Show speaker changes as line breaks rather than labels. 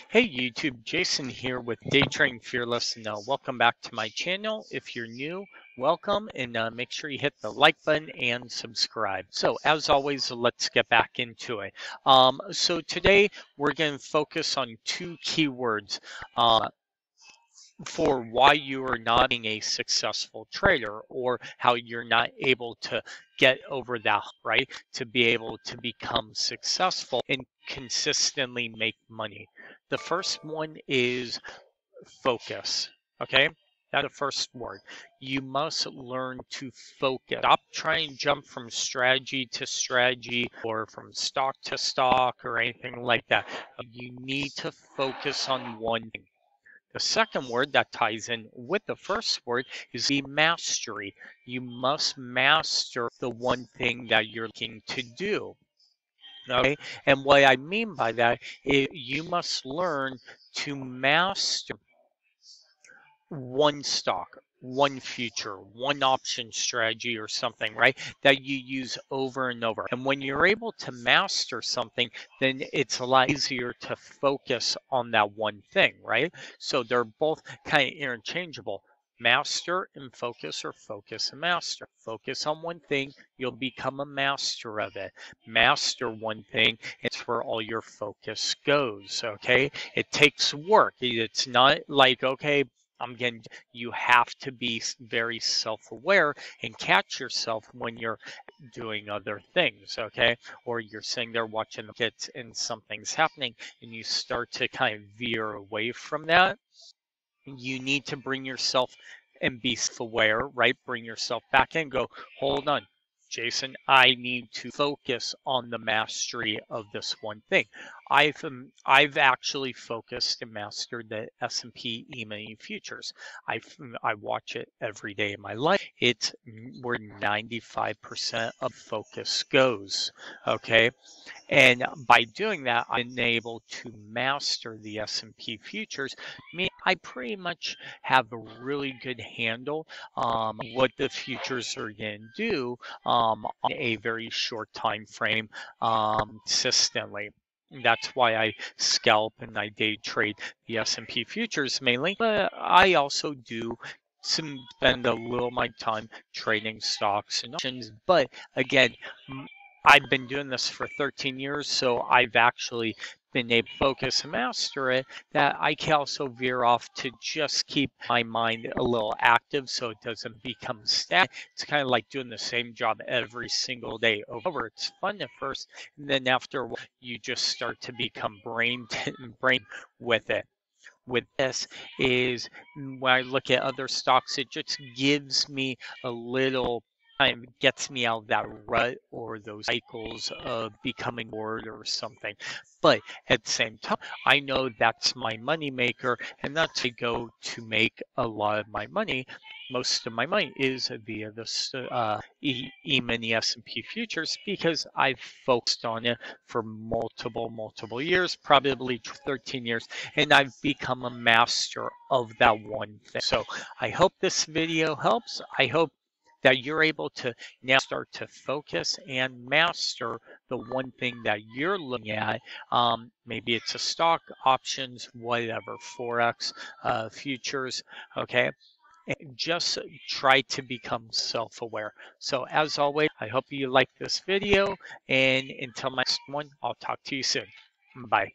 Hey YouTube, Jason here with DayTradingFearless, and welcome back to my channel. If you're new, welcome, and make sure you hit the like button and subscribe. So as always, let's get back into it. So today we're going to focus on two keywords for why you are not being a successful trader, or how you're not able to get over that, right? To be able to become successful and consistently make money. The first one is focus, okay? That's the first word. You must learn to focus. Stop trying to jump from strategy to strategy or from stock to stock or anything like that. You need to focus on one thing. The second word that ties in with the first word is the mastery. You must master the one thing that you're looking to do. Okay, and what I mean by that is you must learn to master one stock, one future, one option strategy or something, right? That you use over and over. And when you're able to master something, then it's a lot easier to focus on that one thing, right? So they're both kind of interchangeable. Master and focus, or focus and master. Focus on one thing, you'll become a master of it. Master one thing, it's where all your focus goes, okay? It takes work. It's not like, okay, you have to be very self-aware and catch yourself when you're doing other things, okay? Or you're sitting there watching the kids and something's happening and you start to kind of veer away from that. You need to bring yourself and be self-aware, right? Bring yourself back in and go, hold on, Jason, I need to focus on the mastery of this one thing. I've actually focused and mastered the S&P E-mini futures. I watch it every day of my life. It's where 95% of focus goes, okay? And by doing that, I've been able to master the S&P futures. I pretty much have a really good handle what the futures are going to do on a very short time frame consistently. That's why I scalp and I day trade the S&P futures mainly, but I also do spend a little of my time trading stocks and options. But again, I've been doing this for 13 years, so I've actually been able to focus and master it, that I can also veer off to just keep my mind a little active so it doesn't become static. It's kind of like doing the same job every single day over. It's fun at first, and then after a while, you just start to become brain with it. With this is when I look at other stocks, it just gives me a little time, gets me out of that rut or those cycles of becoming bored or something. But at the same time, I know that's my money maker, and that's to go to make a lot of my money. Most of my money is via the E-mini S&P futures, because I've focused on it for multiple years, probably 13 years, and I've become a master of that one thing. So I hope this video helps. I hope that you're able to now start to focus and master the one thing that you're looking at. Maybe it's a stock, options, whatever, Forex, futures, okay? And just try to become self-aware. So as always, I hope you like this video, and until my next one, I'll talk to you soon. Bye.